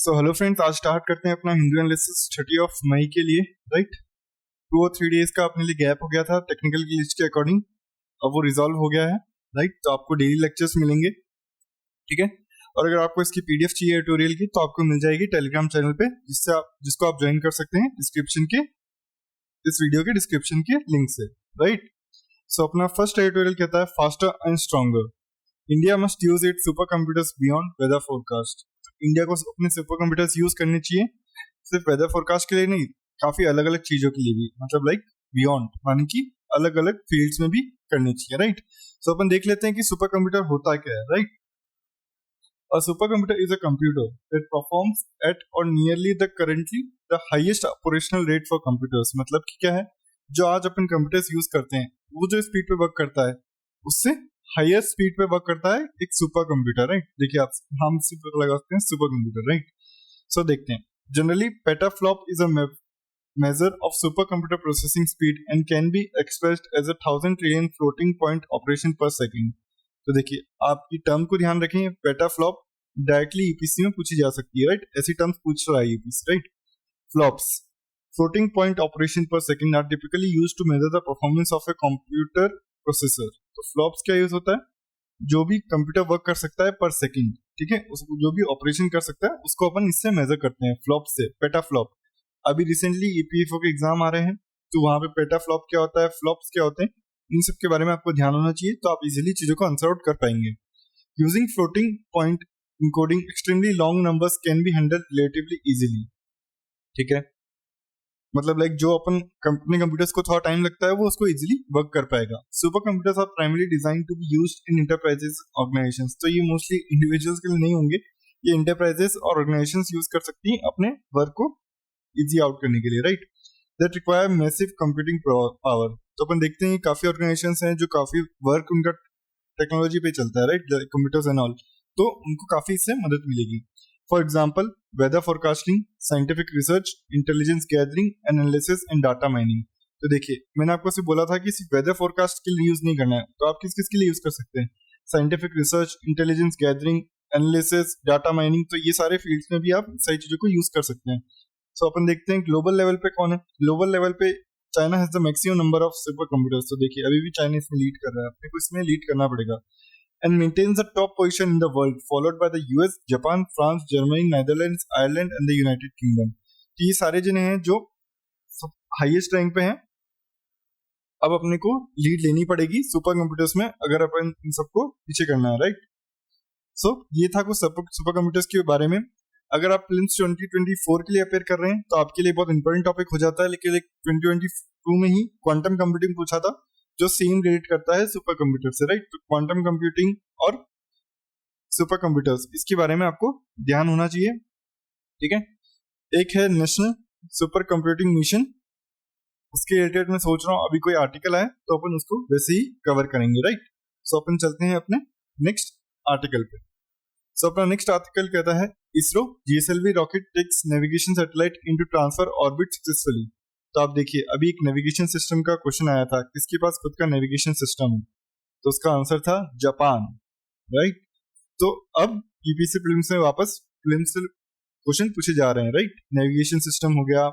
So hello friends, आज start करते हैं अपना हिंदू एनालिसिस 30 मई के लिए। राइट, 2 और 3 डेज का अपने लिए गैप हो गया था टेक्निकल की लिस्ट के अकॉर्डिंग। अब वो रिजॉल्व हो गया है। राइट, तो आपको डेली लेक्चर्स मिलेंगे, ठीक है। और अगर आपको इसकी पीडीएफ चाहिए ट्यूटोरियल की तो आपको मिल जाएगी टेलीग्राम चैनल पे, जिसको आप ज्वाइन कर सकते हैं डिस्क्रिप्शन के, इस वीडियो के डिस्क्रिप्शन के लिंक से। राइट, सो अपना फर्स्ट ट्यूटोरियल कहता है faster and stronger, India must use it super computers beyond weather forecast. India को अपने सुपर कंप्यूटर्स यूज करने चाहिए, सिर्फ वेदर फोरकास्ट के लिए नहीं, काफी अलग अलग चीजों के लिए भी, मतलब लाइक बियॉन्ड माने कि अलग अलग फील्ड्स में भी करनी चाहिए। राइट, सो अपन देख लेते हैं कि सुपर कंप्यूटर होता क्या है। Right, A supercomputer is a computer that performs at or nearly the highest operational rate for computers। मतलब कि क्या है, जो आज अपन कंप्यूटर्स यूज करते हैं वो जो स्पीड पे वर्क करता है उससे हायर स्पीड पे वर्क करता है एक सुपर कंप्यूटर। राइट, देखिए आप हम से पता लगा सकते हैं सुपर कंप्यूटर। राइट, सो देखते हैं। Generally petaflop is a measure of supercomputer processing speed and can be expressed as 1,000 trillion floating point operation per second। तो देखिए आपकी टर्म को ध्यान रखें, पेटाफ्लॉप डायरेक्टली ईपीसी में पूछी जा सकती है। राइट, ऐसी टर्म्स पूछ रहा है EPC. Right, flops floating point operation per second are typically used to measure the performance of a computer processor. तो फ्लॉप्स क्या यूज होता है, जो भी कंप्यूटर वर्क कर सकता है पर सेकंड, ठीक है, उसको जो भी ऑपरेशन कर सकता है उसको अपन इससे मेजर करते हैं फ्लॉप से, पेटाफ्लॉप। अभी रिसेंटली ईपीएफओ के एग्जाम आ रहे हैं तो वहां पे पेटाफ्लॉप क्या होता है, फ्लॉप्स क्या होते हैं, इन सब के बारे में आपको ध्यान होना चाहिए, तो आप इजीली चीजों को आंसर आउट कर पाएंगे। Using floating point encoding extremely long numbers can be handled relatively easily। ठीक है, मतलब लाइक जो अपन अपने कंप्यूटर्स को थोड़ा टाइम लगता है वो उसको इजीली वर्क कर पाएगा। Super computers are primary design to be used in enterprises organisations. तो ये मोस्टली इंडिविजुअल्स के लिए नहीं होंगे, ये इंटरप्राइजेस और ऑर्गेनाइजेशंस यूज कर सकती हैं अपने वर्क को इजी आउट करने के लिए। Right, that require massive computing power. तो अपन देखते हैं काफी ऑर्गेनाइजेशंस हैं जो काफी वर्क उनका टेक्नोलॉजी पे चलता है। राइट, कंप्यूटर्स एंड ऑल, तो उनको काफी इससे मदद मिलेगी। For example weather forecasting, scientific research, intelligence gathering, analysis and data mining. तो देखिए मैंने आपको सिर्फ बोला था कि सिर्फ वेदर फोरकास्ट के लिए यूज नहीं करना है, तो आप किस किस के लिए यूज कर सकते हैं, scientific research, intelligence gathering, analysis, data mining, तो ये सारे फील्ड्स में भी आप सारी चीजों को यूज कर सकते हैं। सो अपन देखते हैं ग्लोबल लेवल पे कौन है। ग्लोबल लेवल पे China has the maximum number of super computers. तो देखिए अभी भी चाइना इसमें लीड कर रहा है, अपने को इसमें लीड करना पड़ेगा। And maintains the top position in the world, followed by the US, Japan, France, Germany, Netherlands, Ireland and the United Kingdom। तो ये सारे जने हैं जो हाईएस्ट रैंक पे हैं। अब अपने को लीड लेनी पड़ेगी सुपर कंप्यूटर्स में अगर अपन इन सबको पीछे करना है। राइट, सो ये था कुछ सुपर कंप्यूटर्स के बारे में। अगर आप प्रीलिम्स 2024 के लिए अपेयर कर रहे हैं तो आपके लिए बहुत इंपॉर्टेंट टॉपिक हो जाता है, लेकिन 2022 में ही क्वांटम कंप्यूटिंग पूछा था जो सेम रिलेट करता है सुपर कंप्यूटर से। राइट, तो क्वांटम कंप्यूटिंग और सुपर कंप्यूटर्स, इसके बारे में आपको ध्यान होना चाहिए। ठीक है, एक है नेशनल सुपर कंप्यूटिंग मिशन, उसके रिलेटेड मैं सोच रहा हूं अभी कोई आर्टिकल आए तो अपन उसको वैसे ही कवर करेंगे। राइट, सो अपन चलते हैं अपने नेक्स्ट आर्टिकल पे। सो अपना नेक्स्ट आर्टिकल कहता है ISRO GSLV rocket takes navigation satellite into transfer orbit successfully. तो आप देखिए अभी एक नेविगेशन सिस्टम का क्वेश्चन आया था, किसके पास खुद का नेविगेशन सिस्टम है, तो उसका आंसर था जापान। राइट, तो अब यूपीएससी प्रीलिम्स में वापस प्रीलिम्स से क्वेश्चन पूछे जा रहे हैं। राइट, नेविगेशन सिस्टम हो गया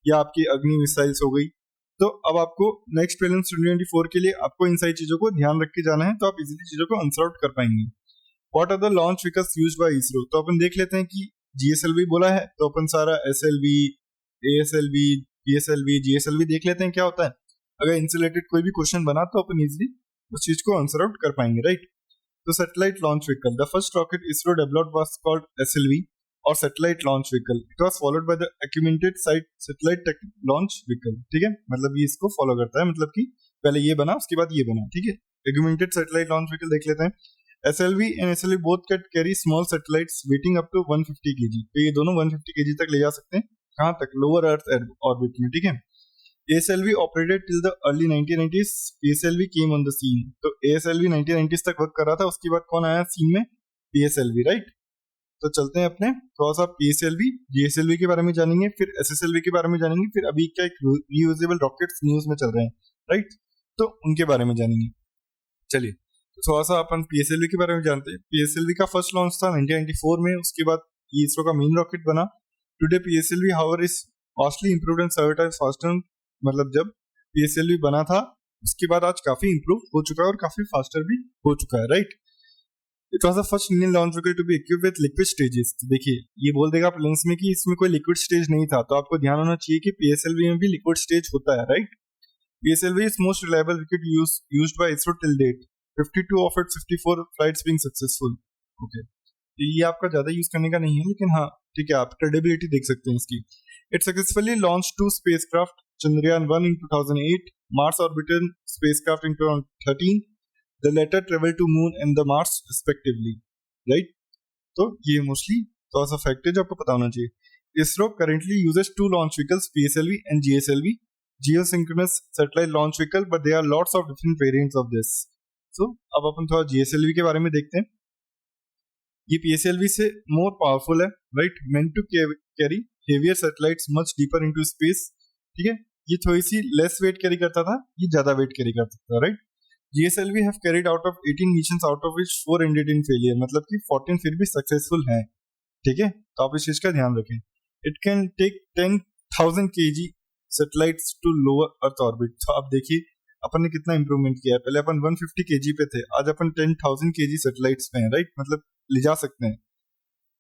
या आपकी अग्नि मिसाइल्स हो गई, तो अब आपको नेक्स्ट प्रीलिम्स 2024 के लिए आपको इन सारी चीजों को ध्यान रख के जाना है, तो आप इजीली चीजों को आंसर आउट कर पाएंगे। What are the launch vehicles used by ISRO. तो अपन देख लेते हैं कि जीएसएलवी बोला है तो अपन सारा एसएलवी, एएसएलवी, पीएसएलवी, जीएसएलवी देख लेते हैं क्या होता है। अगर इनसे रिलेटेड कोई भी क्वेश्चन बना तो अपन इजीली उस चीज को आंसर आउट कर पाएंगे। राइट, तो satellite launch vehicle, the first rocket ISRO developed was called SLV और satellite launch vehicle. It was followed by the accumulated satellite launch vehicle. ठीक है, मतलब ये इसको फॉलो करता है, मतलब कि पहले ये बना उसके बाद ये बना। ठीक है, एक्यूमुलेटेड सैटेलाइट लॉन्च व्हीकल देख लेते हैं। SLV and SLV both can carry small satellites weighing up to 150 kg। तो ये दोनों 150 kg तक ले जा सकते हैं, कहाँ तक, लोअर अर्थ ऑर्बिट में। ठीक है, ASLV operated till the early 1990s, PSLV came on the scene। तो ASLV 1990s तक वर्क कर रहा था, उसके बाद कौन आया सीन में, PSLV। राइट, तो चलते हैं अपने थोड़ा सा PSLV, GSLV के बारे में जानेंगे, फिर SSLV के बारे में जानेंगे, फिर अभी क्या एक रियूजेबल रॉकेट्स न्यूज में चल रहे हैं। राइट, तो उनके बारे में जानेंगे। चलिए थोड़ा सा अपन पीएसएलवी के बारे में जानते हैं। पीएसएलवी का फर्स्ट लॉन्च था 1994 में, उसके बाद ये इसरो का मेन रॉकेट बना। Today PSLV however is vastly improved and served as faster, मतलब जब PSLV बना था उसके बाद आज काफी इंप्रूव हो चुका है और काफी फास्टर भी हो चुका है, right. It was the first Indian launch vehicle to be equipped with liquid stages. तो देखिए ये बोल देगा प्लेन्स में कि इसमें कोई लिक्विड स्टेज नहीं था, तो आपको ध्यान होना चाहिए कि PSLV में भी लिक्विड स्टेज होता है, right. PSLV is most reliable rocket used by ISRO till date. 52 of its 54 flights being successful. Okay. तो ये आपका ज्यादा यूज करने का नहीं है, लेकिन हाँ ठीक है, आप क्रेडिबिलिटी देख सकते हैं इसकी। It successfully launched 2 spacecraft, Chandrayaan-1 in 2008, Mars Orbital spacecraft in 2013. The latter traveled to Moon and the Mars respectively. Right? तो ये मोस्टली थोड़ा सा फैक्ट है जो आपको पता होना चाहिए। ISRO currently uses 2 launch vehicles, PSLV and GSLV, geosynchronous satellite launch vehicle, but there are lots of different variants of this. So अब अपन थोड़ा GSLV के बारे में देखते हैं। ये PSLV से more powerful है, right? Meant to carry heavier satellites much deeper into space. ठीक है, ये थोड़ी सी less weight carry करता था, ये ज्यादा weight carry करता था, right? GSLV have carried out of 18 missions, out of which 4 ended in failure. मतलब कि 14 फिर भी successful हैं, ठीक है, तो आप इस चीज का ध्यान रखें। It can take 10,000 kg satellites to lower Earth orbit. तो आप देखिए अपन ने कितना इंप्रूवमेंट किया है। पहले अपन 150 kg पे थे, आज अपन 10,000 kg सैटेलाइट्स पे हैं, राइट। मतलब ले जा सकते हैं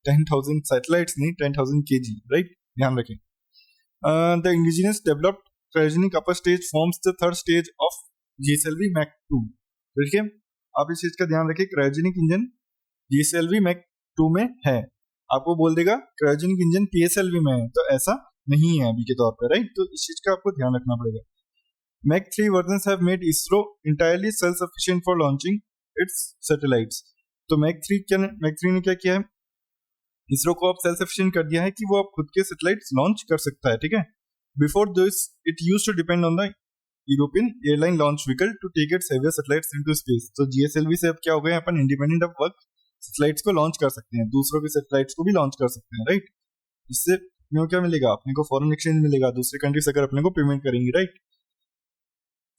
10,000 सैटेलाइट्स, नहीं 10,000 kg, राइट, ध्यान रखें। The indigenous developed cryogenic upper stage forms the third stage of GSLV Mach 2। देखिए आप इस चीज का ध्यान रखें, क्रायोजेनिक इंजन GSLV Mach 2 में है। आपको बोल देगा क्रायोजेनिक इंजन PSLV में है, तो ऐसा नहीं है अभी के तौर पर, राइट। तो इस चीज का आपको ध्यान रखना पड़ेगा। Mach 3 versions have made ISRO entirely self-sufficient for launching its satellites. तो Mach 3 ने क्या किया है, इसरो को अब सेल्फ सफिशिएंट कर दिया है कि वो अब खुद के सैटेलाइट्स लॉन्च कर सकता है, ठीक है। Before this it used to depend on the European airline launch vehicle to take its heavier satellites into space. तो GSLV से अब क्या हो गया, अपन इंडिपेंडेंट ऑफ वर्क सैटेलाइट्स को लॉन्च कर सकते हैं, दूसरों के सैटेलाइट्स को भी लॉन्च कर सकते हैं, राइट। इससे अपने को क्या मिलेगा, अपने को फॉरेन एक्सचेंज मिलेगा, दूसरे कंट्री से अगर अपने को पेमेंट करेंगी, राइट।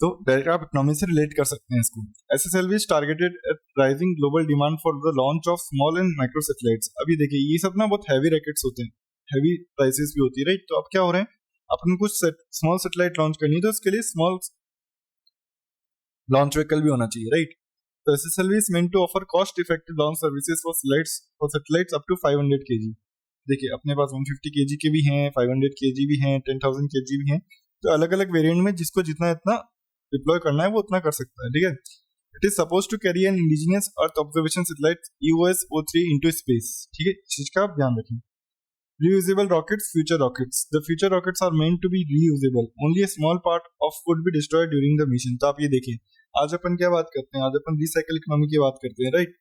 तो डायरेक्ट आप इकोनॉमी से रिलेट कर सकते हैं इसको। SSLV is targeted at rising global demand for the launch of small and micro satellites. अभी देखिए ये सब ना बहुत हैवी रैकेट्स होते हैं, हैवी प्राइसेस भी होती है, राइट। तो अब क्या हो रहा है, अपन कुछ स्मॉल सैटेलाइट लॉन्च करनी है, तो उसके लिए स्मॉल लॉन्च व्हीकल भी होना चाहिए, राइट। तो SSLV is meant to offer cost effective launch services for satellites up to 500 kg. देखिए अपने पास 150 kg के भी हैं, 500 kg भी हैं, 10,000 kg भी हैं। तो अलग अलग वेरिएंट में जिसको जितना इतना डिप्लॉय करना है वो उतना कर सकता है, ठीक है। It is suppose to carry an indigenous earth observation satellite EOS-03 into space, ठीक है, इस चीज का आप ध्यान रखें। Reusable rockets, future rockets. The future rockets are meant to be reusable. Only a small part of could be destroyed during the mission. तो आप ये देखिए, आज अपन क्या बात करते हैं, आज अपन रिसाइकल इकोनॉमी की बात करते हैं, राइट।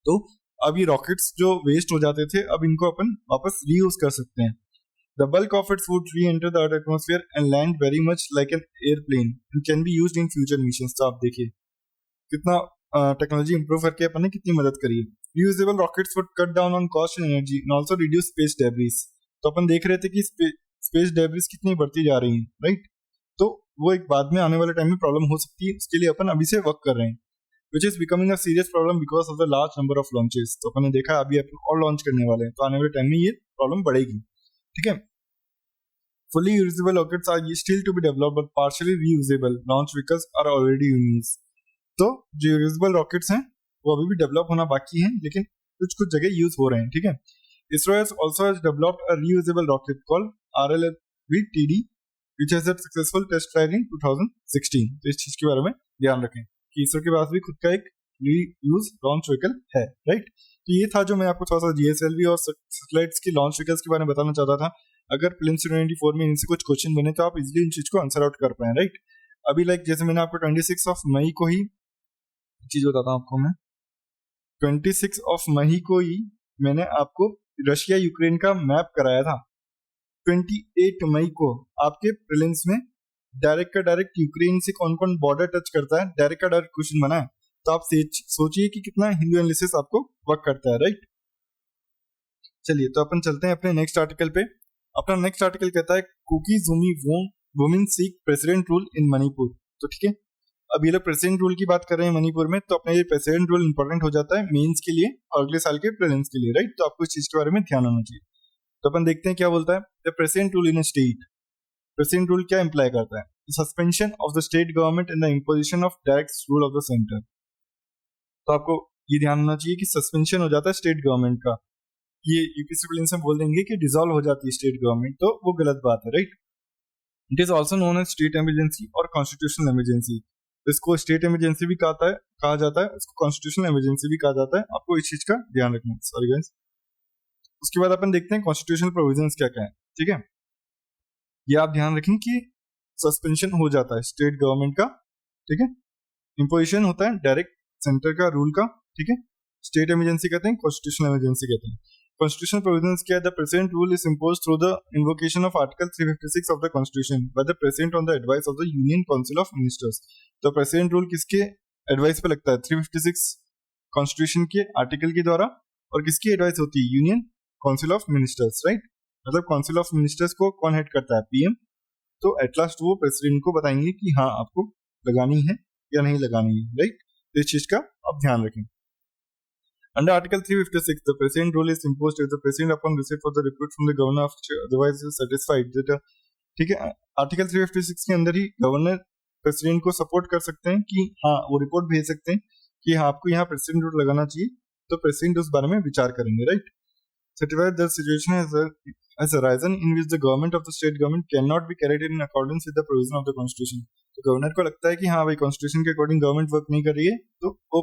तो अब ये रॉकेट्स जो वेस्ट हो जाते थे, अब इनको अपन वापस रीयूज कर सकते हैं। The bulk of its would re-enter the Earth atmosphere and land very much like an airplane and can be used in future missions. तो आप देखिए कितना टेक्नोलॉजी इंप्रूव करके अपन ने कितनी मदद करी है। Reusable rockets would cut down on cost and energy and also reduce space debris. तो अपन देख रहे थे कि स्पेस डेब्रिस कितनी बढ़ती जा रही है, राइट। तो वो एक बाद में आने वाले टाइम में प्रॉब्लम हो सकती है, उसके लिए अपन अभी से वर्क कर रहे हैं। Which is becoming a serious problem because of the large number of launches. तो अपन ने देखा अभी अपन और लॉन्च करने वाले हैं, तो आने वाले टाइम में ये प्रॉब्लम बढ़ेगी, ठीक है। Fully reusable rockets are still to be developed, but partially reusable launch vehicles are already in use. तो जो reusable rockets हैं वो अभी भी डेवलप होना बाकी हैं, लेकिन कुछ जगह यूज हो रहे हैं, ठीक है। ISRO has also developed a reusable rocket called RLV-TD, which has had successful test flight in 2016. तो इस चीज के बारे में ध्यान रखें कि इसरो के पास भी खुद का एक रीयूज लॉन्च व्हीकल है, राइट। तो ये था जो मैं आपको थोड़ा सा GSLV और सैटेलाइट्स की लॉन्च व्हीकल्स के बारे में बताना चाहता था। अगर प्लेन्स 24 में इनसे कुछ क्वेश्चन बने तो आप इजीली इन चीज को आंसर आउट कर पाए, राइट। अभी लाइक जैसे मैंने आपको 26 मई को ही चीज बताता हूँ आपको मैं, 26 मई को ही मैंने आपको रशिया यूक्रेन का मैप कराया था। 28 मई को आपके प्रीलिम्स में डायरेक्ट का डायरेक्ट यूक्रेन से कौन कौन बॉर्डर टच करता है, डायरेक्ट का डायरेक्ट क्वेश्चन बना है। तो आप सोचिए कि कितना हिंदू एनालिसिस आपको वर्क करता है, राइट। चलिए तो अपन चलते हैं अपने नेक्स्ट आर्टिकल पे। अपना नेक्स्ट आर्टिकल कहता है Kuki Zomi women seek president rule in Manipur. तो ठीक है, अब ये लोग प्रेसिडेंट रूल की बात कर रहे हैं मणिपुर में, तो अपने ये प्रेसिडेंट रूल इंपॉर्टेंट हो जाता है मेंस के लिए और अगले साल के प्रीलिम्स के लिए, राइट। तो आपको इस चीज के बारे में ध्यान होना चाहिए। तो अपन देखते हैं क्या बोलता है। The president rule in a state, president rule क्या इंप्लाई करता है? Suspension of the state government in the imposition of direct rule of the centre. तो आपको ये ध्यान होना चाहिए कि सस्पेंशन हो जाता है स्टेट गवर्नमेंट का। ये यूपीएससी प्रीलिम्स में बोल देंगे कि डिसॉल्व हो जाती है स्टेट गवर्नमेंट, तो वो गलत बात है, right. It is also known as state emergency और कॉन्स्टिट्यूशनल इमरजेंसी। इसको स्टेट इमरजेंसी भी कहा जाता है, इसको कॉन्स्टिट्यूशनल इमरजेंसी भी कहा जाता है। आपको इस चीज का ध्यान रखना है, सॉरी गाइस। उसके बाद अपन देखते हैं कॉन्स्टिट्यूशनल प्रोविजंस क्या क्या है, ठीक है। ये आप ध्यान रखें कि सस्पेंशन हो जाता है स्टेट गवर्नमेंट का, ठीक है। इंपोजिशन होता है डायरेक्ट सेंटर का रूल का, ठीक है। स्टेट इमरजेंसी कहते हैं, कॉन्स्टिट्यूशनल इमरजेंसी कहते हैं। Constitutional provisions क्या है? The present rule is imposed through the invocation of Article 356 of the Constitution by the President on the advice of the Union Council of Ministers. तो present rule किसके advice पे लगता है? 356 Constitution के article के द्वारा, और किसकी एडवाइस होती है? Union council of ministers, right. मतलब काउंसिल ऑफ मिनिस्टर्स को कौन हेड करता है? पीएम। तो एट लास्ट वो प्रेसिडेंट को बताएंगे कि हाँ आपको लगानी है या नहीं लगानी है, राइट। तो इस चीज का आप ध्यान रखें। Under Article 356, the President rule is imposed if the President, upon receipt of the report from the Governor of otherwise is satisfied that, ठीक है। आर्टिकल 356 के अंदर ही गवर्नर प्रेसिडेंट को सपोर्ट कर सकते हैं कि हाँ वो रिपोर्ट भेज सकते हैं कि हाँ आपको यहाँ प्रेसिडेंट रूल लगाना चाहिए, तो प्रेसिडेंट उस बारे में विचार करेंगे, right. Certified the situation has arisen in which the government of the state government cannot be carried in accordance with the provision of the constitution. तो गवर्नर को लगता है कि हाँ भाई कॉन्स्टिट्यूशन के अकॉर्डिंग गवर्नमेंट वर्क नहीं कर रही है, तो वो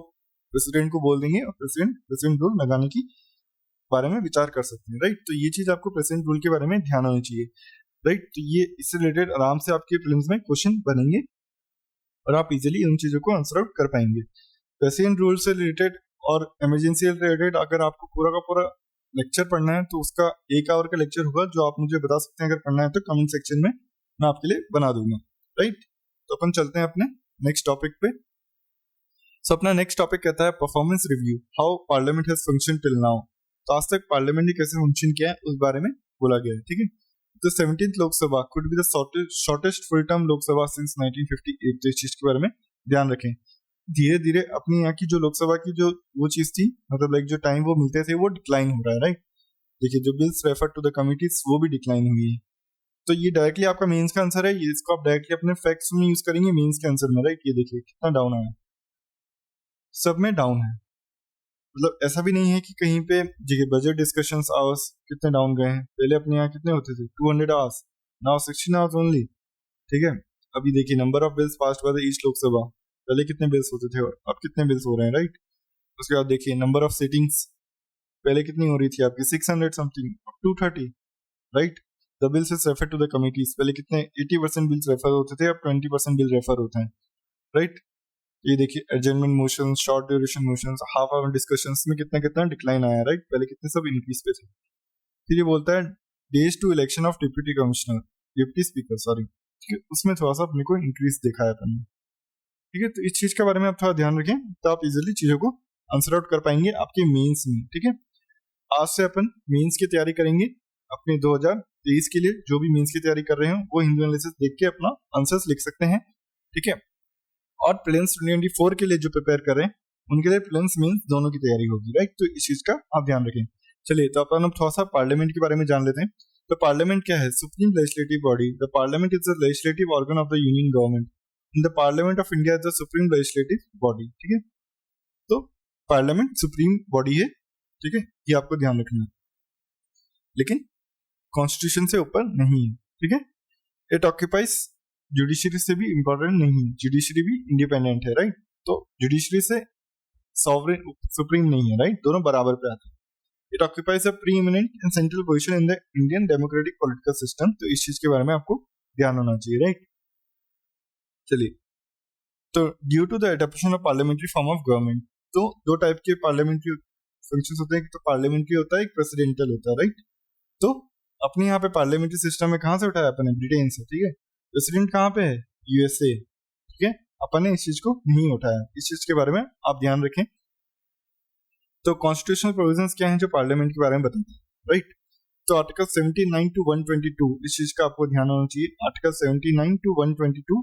प्रेसिडेंट को बोल देंगे और प्रेसिडेंट रूल लगाने की बारे में विचार कर सकते हैं, राइट। तो ये चीज आपको प्रेसिडेंट रूल के बारे में ध्यान होनी चाहिए, राइट। तो ये इससे रिलेटेड आराम से आपके प्रीलिम्स में क्वेश्चन बनेंगे और आप इजीली उन चीजों को आंसर आउट कर पाएंगे। प्रेसिडेंट रूल से रिलेटेड और इमरजेंसी से रिलेटेड अगर आपको पूरा का पूरा लेक्चर पढ़ना है तो उसका 1 आवर का लेक्चर होगा, जो आप मुझे बता सकते हैं। अगर पढ़ना है तो कमेंट सेक्शन में मैं आपके लिए बना दूंगा, राइट। तो अपन चलते हैं अपने नेक्स्ट टॉपिक पे। सो अपना नेक्स्ट टॉपिक कहता है performance review, how parliament has function till now. तो आज तक पार्लियामेंट ने कैसे फंक्शन किया है उस बारे में बोला गया है, ठीक है। तो 17th Lok Sabha could be the shortest full term Lok Sabha since 1958। तो इस चीज के बारे में ध्यान रखें। धीरे धीरे अपनी यहाँ की जो लोकसभा की जो वो चीज थी, मतलब लाइक जो टाइम वो मिलते थे वो डिक्लाइन हो रहा है, राइट। देखिए जो bills refer to the committees वो भी डिक्लाइन हुई है। तो ये डायरेक्टली आपका मेंस का आंसर है, ये इसको आप डायरेक्टली अपने फैक्ट्स में यूज करेंगे मेंस के आंसर में, राइट। ये देखिए कितना डाउन आया, सब में डाउन है। मतलब ऐसा भी नहीं है कि कहीं पे देखिए बजट डिस्कशंस आवर्स कितने डाउन गए हैं। पहले अपने यहाँ कितने होते थे? 200 आवर्स, नाउ 16 आवर्स ओनली, ठीक है। अभी देखिए number of bills passed by the east Lok Sabha, पहले कितने बिल्स होते थे और अब कितने बिल्स हो रहे हैं, राइट। उसके बाद देखिए नंबर ऑफ सिटिंग्स, पहले कितनी हो रही थी आपकी 600 समथिंग, अब 230, right. The bills is refer to the committees, पहले कितने 80% बिल्स रेफर होते थे, अब 20% बिल रेफर होते हैं, राइट। ये देखिए adjournment motions, short duration motions, half hour discussions में कितना कितना डिक्लाइन आया, राइट। पहले कितने सब इंक्रीज पे थे। फिर ये बोलता है days to election of deputy commissioner, deputy speaker, sorry, ठीक है, उसमें थोड़ा सा अपने को इंक्रीज देखा है अपन, ठीक है। तो इस चीज के बारे में आप थोड़ा ध्यान रखें, तो आप इजिली चीजों को आंसर आउट कर पाएंगे आपके मेंस में, ठीक है। आज से अपन मेंस की तैयारी करेंगे अपने 2023 के लिए। जो भी मेंस की तैयारी कर रहे हैं वो हिंदू एनालिसिस देख के अपना आंसर्स लिख सकते हैं, ठीक है। और प्रीलिम्स 2024 के लिए जो प्रिपेयर कर रहे हैं उनके लिए प्रीलिम्स मेंस दोनों की तैयारी होगी, राइट। तो इस चीज का आप ध्यान रखें। चलिए तो अपन अब थोड़ा सा पार्लियामेंट के बारे में जान लेते हैं। तो पार्लियामेंट क्या है? Supreme legislative body. The parliament is the legislative organ of the union government. The parliament of India is the supreme legislative body, ठीक है। तो पार्लियामेंट सुप्रीम बॉडी है, ठीक है, ये आपको ध्यान रखना है, लेकिन कॉन्स्टिट्यूशन से ऊपर नहीं है, ठीक है। इट ऑक्यूपाइज जुडिशरी से भी इंपॉर्टेंट नहीं है, जुडिशरी भी इंडिपेंडेंट है, राइट। तो जुडिशरी से सॉवरेन सुप्रीम नहीं है, राइट, दोनों बराबर पे आते हैं। It occupies a preeminent and central position in the Indian democratic political system. तो इस चीज के बारे में आपको ध्यान होना चाहिए, राइट। चलिए तो due to the adoption of parliamentary form of government, तो दो टाइप के पार्लियामेंट्री फंक्शंस होते हैं, तो पार्लियामेंट्री होता है, एक प्रेसिडेंशियल होता है, राइट। तो अपने यहाँ पे पार्लियामेंट्री सिस्टम में कहां से उठाया अपन ने? ब्रिटेन से, ठीक है। प्रेसिडेंट कहाँ पे है? यूएसए, ठीक है। अपन ने इस चीज को नहीं उठाया, इस चीज के बारे में आप ध्यान रखें। तो कॉन्स्टिट्यूशनल प्रोविजंस क्या हैं जो पार्लियामेंट के बारे में बताते हैं, राइट। तो आर्टिकल 79 टू 122 इस चीज का आपको ध्यान होना चाहिए। आर्टिकल 79 टू 122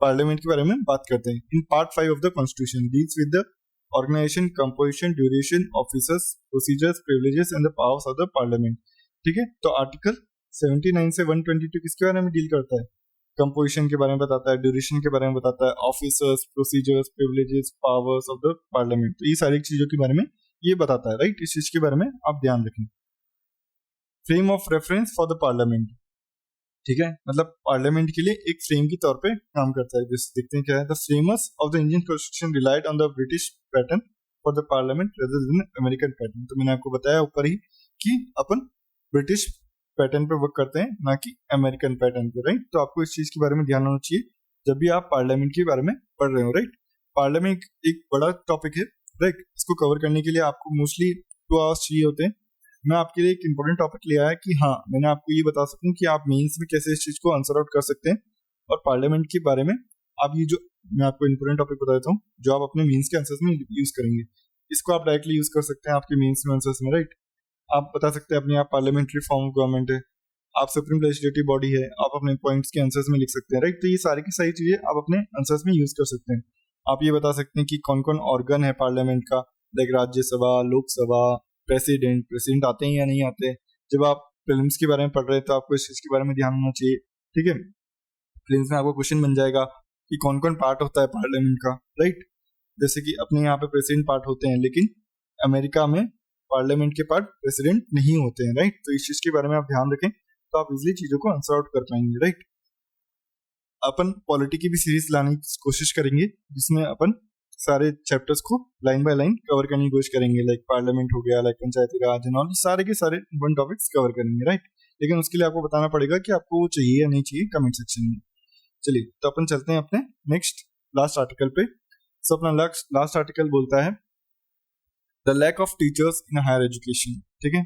पार्लियामेंट के बारे में बात करते हैं। In part 5 of the constitution deals with the organisation, composition, duration, officers, procedures, privileges and the powers of the parliament. ठीक है, तो आर्टिकल 79 से 122 किसके बारे में डील करता है? कंपोजिशन के बारे में बताता है, ड्यूरेशन के बारे में बताता है, officers, procedures, privileges, powers of the parliament, तो ये सारी चीजों के बारे में ये बताता है, राइट। इस चीज के बारे में आप ध्यान रखें। Frame of reference for the parliament, ठीक है, मतलब पार्लियामेंट के लिए एक फ्रेम के तौर पे काम करता है। जैसे देखते हैं क्या है, the framers of the Indian constitution relied on the British pattern for the parliament rather than American pattern. तो मैंने आपको बताया ऊपर ही कि अपन ब्रिटिश पैटर्न पे वर्क करते हैं, ना कि अमेरिकन पैटर्न पे, राइट। तो आपको इस चीज के बारे में ध्यान होना चाहिए जब भी आप पार्लियामेंट के बारे में पढ़ रहे हो, राइट। पार्लियामेंट एक बड़ा टॉपिक है, राइट। इसको कवर करने के लिए आपको मोस्टली 2 आवर्स चाहिए होते हैं। मैं आपके लिए एक इंपॉर्टेंट टॉपिक ले आया कि हाँ, मैंने आपको ये बता सकूं कि आप मेंस में कैसे इस चीज को आंसर आउट कर सकते हैं, और पार्लियामेंट के बारे में आप ये जो मैं आपको इंपॉर्टेंट टॉपिक बता देता हूँ जो आप अपने मेंस के आंसर्स में यूज करेंगे, इसको आप डायरेक्टली यूज कर सकते हैं आपके मेंस में आंसर्स में, राइट। आप बता सकते हैं अपने आप पार्लियामेंट्री फॉर्म ऑफ गवर्नमेंट है, आप सुप्रीम लेजिस्लेटिव बॉडी है, आप अपने पॉइंट्स के आंसर्स में लिख सकते हैं, राइट। तो ये सारी की सारी चीजें आप अपने आंसर्स में यूज कर सकते हैं। आप ये बता सकते हैं कि कौन कौन ऑर्गन है पार्लियामेंट का, लाइक राज्यसभा, लोकसभा, प्रेसिडेंट आते हैं या नहीं आते। जब आप प्रीलिम्स के बारे में पढ़ रहे हैं तो आपको इस चीज के बारे में ध्यान होना चाहिए, ठीक है। प्रीलिम्स में आपको क्वेश्चन बन जाएगा कि कौन कौन पार्ट होता है पार्लियामेंट का, राइट। जैसे कि अपने यहाँ पे प्रेसिडेंट पार्ट होते हैं, लेकिन अमेरिका में पार्लियामेंट के पार्ट प्रेसिडेंट नहीं होते हैं, राइट। तो इस चीज के बारे में आप ध्यान रखें तो आप इजिली चीजों को आंसर आउट कर पाएंगे, राइट। अपन पॉलिटी की भी सीरीज लाने की कोशिश करेंगे जिसमें अपन सारे चैप्टर्स को लाइन बाय लाइन कवर करने की कोशिश करेंगे, लाइक पार्लियामेंट हो गया, like Panchayati Raj and all, सारे के सारे वन टॉपिक्स कवर करेंगे, राइट। लेकिन उसके लिए आपको बताना पड़ेगा कि आपको वो चाहिए या नहीं चाहिए कमेंट सेक्शन में। चलिए, तो अपन चलते हैं अपने नेक्स्ट लास्ट आर्टिकल पे। सो अपना लास्ट आर्टिकल बोलता है the lack of teachers in higher education, ठीक है।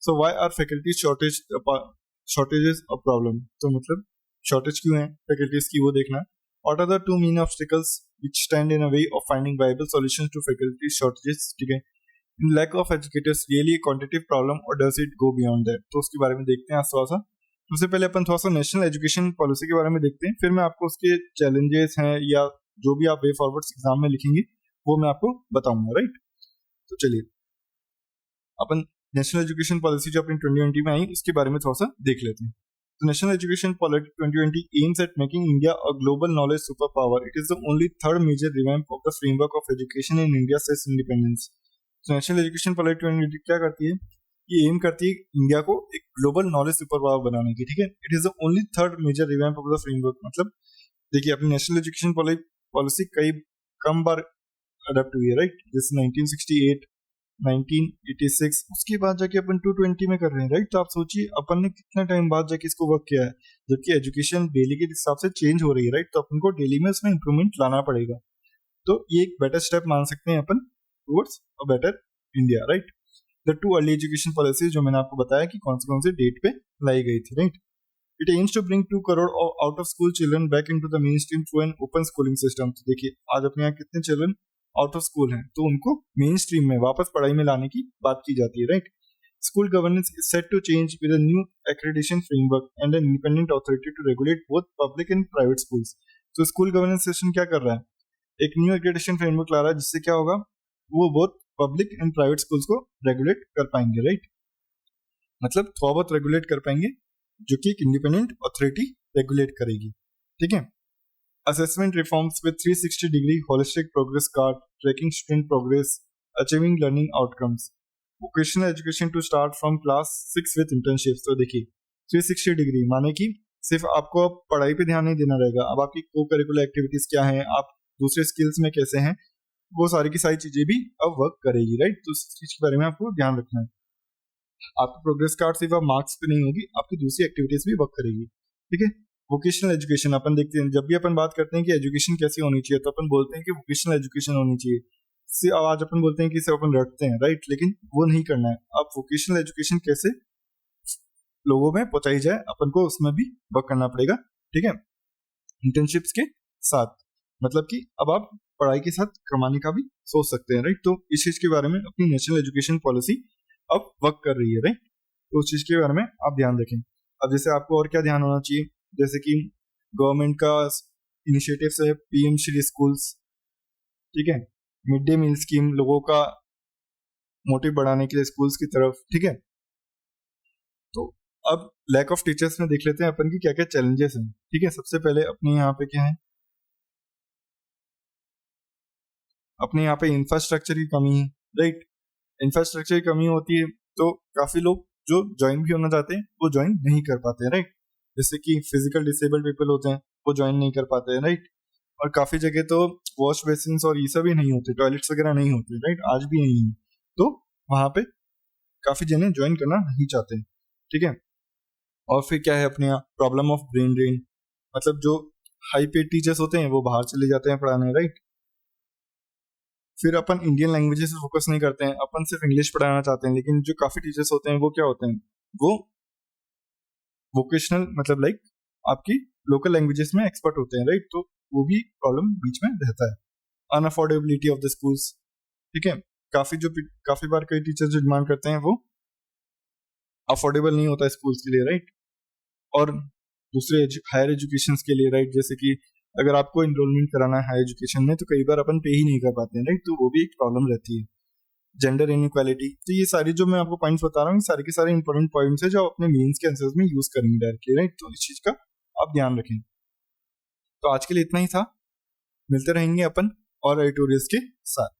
So why are faculty shortages a problem, तो मतलब शॉर्टेज क्यों है फैकल्टीज की, वो देखना। What are the 2 main obstacles which stand in a way of finding viable solutions to faculty shortages, ठीक है। In lack of educators really a quantitative problem or does it go beyond that, तो उसके बारे में देखते हैं आज थोड़ा सा। सबसे पहले अपन थोड़ा सा नेशनल एजुकेशन पॉलिसी के बारे में देखते हैं, फिर मैं आपको उसके चैलेंजेस हैं या जो भी आप वे फॉरवर्ड एग्जाम में लिखेंगे वो मैं आपको बताऊंगा, राइट। तो चलिए अपन नेशनल एजुकेशन पॉलिसी जो अपनी 2020 में आई उसके बारे में थोड़ा सा देख लेते हैं। The National Education Policy 2020 aims at making India a global knowledge superpower. It is the only third major revamp of the framework of education in India since independence. So National Education Policy 2020 क्या करती है? ये M करती है India को एक global knowledge super power बनाने की, ठीक है। It is the only third major revamp of the framework, मतलब देखिए अपनी नेशनल एजुकेशन पॉलिसी कई कम बार अडॉप्ट हुई है, राइट। जैसे 1968, 1986, उसके बाद जाके अपन 220 में कर रहे हैं, राइट। तो आप सोचिए अपन ने कितना टाइम बाद जाके इसको वर्क किया है, जबकि एजुकेशन डेली के हिसाब से चेंज हो रही है, राइट। तो अपन को डेली में उसमें इंप्रूवमेंट लाना पड़ेगा। तो ये एक बेटर स्टेप मान सकते हैं अपन towards a better India, right. The 2 early education policies जो मैंने आपको बताया कि कौन से डेट पे लाई गई थी, right. It aims to bring 2 crore out of school children back into the main stream through an open schooling system. तो देखिए आज अपने यहाँ कितने चिल्ड्रन आउट ऑफ स्कूल हैं, तो उनको मेन स्ट्रीम में वापस पढ़ाई में लाने की बात की जाती है, right. School governance is set to change with a new accreditation framework and an independent authority to regulate both public and private schools. तो स्कूल गवर्नेंस सिस्टम क्या कर रहा है, एक न्यू एक्रेडिटेशन फ्रेमवर्क ला रहा है, जिससे क्या होगा वो both public and private schools को रेगुलेट कर पाएंगे, राइट। मतलब थोड़ा बहुत रेगुलेट कर पाएंगे, जो कि एक इंडिपेंडेंट अथॉरिटी रेगुलेट करेगी, ठीक है। Assessment reforms with 360-degree holistic progress card, tracking student progress, achieving learning outcomes. Vocational education to start from class 6 with internships. तो देखिए 360 डिग्री माने कि सिर्फ आपको अब पढ़ाई पे ध्यान नहीं देना रहेगा, अब आपकी को करिकुलर एक्टिविटीज क्या हैं, आप दूसरे स्किल्स में कैसे हैं, वो सारी की सारी चीजें भी अब वर्क करेगी, राइट। तो इस चीज के बारे में आपको ध्यान रखना है। आपकी प्रोग्रेस कार्ड सिर्फ आप मार्क्स पे नहीं होगी, आपकी दूसरी एक्टिविटीज भी वर्क करेगी, ठीक है। वोकेशनल एजुकेशन अपन देखते हैं, जब भी अपन बात करते हैं कि एजुकेशन कैसी होनी चाहिए तो अपन बोलते हैं कि वोकेशनल एजुकेशन होनी चाहिए। आज अपन बोलते हैं कि इसे अपन रटते हैं, राइट, लेकिन वो नहीं करना है। अब वोकेशनल एजुकेशन कैसे लोगों में पहुंचाई जाए अपन को उसमें भी वर्क करना पड़ेगा, ठीक है। इंटर्नशिप्स के साथ मतलब कि अब आप पढ़ाई के साथ कमाने का भी सोच सकते हैं, राइट। तो इस चीज के बारे में अपनी नेशनल एजुकेशन पॉलिसी अब वर्क कर रही है, राइट। तो उस चीज के बारे में आप ध्यान रखें। अब जैसे आपको और क्या ध्यान होना चाहिए, जैसे कि गवर्नमेंट का इनिशिएटिव्स है पीएम श्री स्कूल्स, ठीक है, मिड डे मील स्कीम, लोगों का मोटिव बढ़ाने के लिए स्कूल्स की तरफ, ठीक है। तो अब लैक ऑफ टीचर्स में देख लेते हैं अपन की क्या क्या चैलेंजेस हैं, ठीक है। सबसे पहले अपने यहाँ पे क्या है, अपने यहाँ पे इंफ्रास्ट्रक्चर की कमी है, राइट। इंफ्रास्ट्रक्चर की कमी होती है तो काफी लोग जो ज्वाइन भी होना चाहते हैं वो ज्वाइन नहीं कर पाते हैं, राइट। जैसे कि फिजिकल डिसेबल्ड पीपल होते हैं वो ज्वाइन नहीं कर पाते हैं, राइट। और काफी जगह तो वॉश बेसिन्स और ये सब भी नहीं होते, टॉयलेट्स वगैरह नहीं होते, राइट, आज भी नहीं है। तो वहां पे काफी जने ज्वाइन करना नहीं चाहते, ठीक है। और फिर क्या है अपने यहाँ प्रॉब्लम ऑफ ब्रेन ड्रेन, मतलब जो हाई पेड टीचर्स होते हैं वो बाहर चले जाते हैं पढ़ाने, राइट। फिर अपन इंडियन लैंग्वेजेस पे फोकस नहीं करते हैं, अपन सिर्फ इंग्लिश पढ़ाना चाहते हैं, लेकिन जो काफी टीचर्स होते हैं वो क्या होते हैं, वो वोकेशनल मतलब लाइक आपकी लोकल लैंग्वेजेस में एक्सपर्ट होते हैं, राइट। तो वो भी प्रॉब्लम बीच में रहता है। अनअफोर्डेबिलिटी ऑफ द स्कूल्स, ठीक है, काफी बार कई टीचर्स जो डिमांड करते हैं वो अफोर्डेबल नहीं होता है स्कूल्स के लिए, राइट। और दूसरे हायर एजुकेशन के लिए, राइट, जैसे कि अगर आपको इनरोलमेंट कराना है हायर एजुकेशन में तो कई बार अपन पे ही नहीं कर पाते हैं, राइट। तो वो भी एक प्रॉब्लम रहती है। जेंडर इनइक्वालिटी, तो ये सारी जो मैं आपको पॉइंट्स बता रहा हूँ सारे के सारे इंपॉर्टेंट पॉइंट्स है जो आप अपने मेंस के आंसर्स में यूज करेंगे डायरेक्टली, राइट। तो इस चीज का आप ध्यान रखें। तो आज के लिए इतना ही था, मिलते रहेंगे अपन और एडिटोरियल्स के साथ।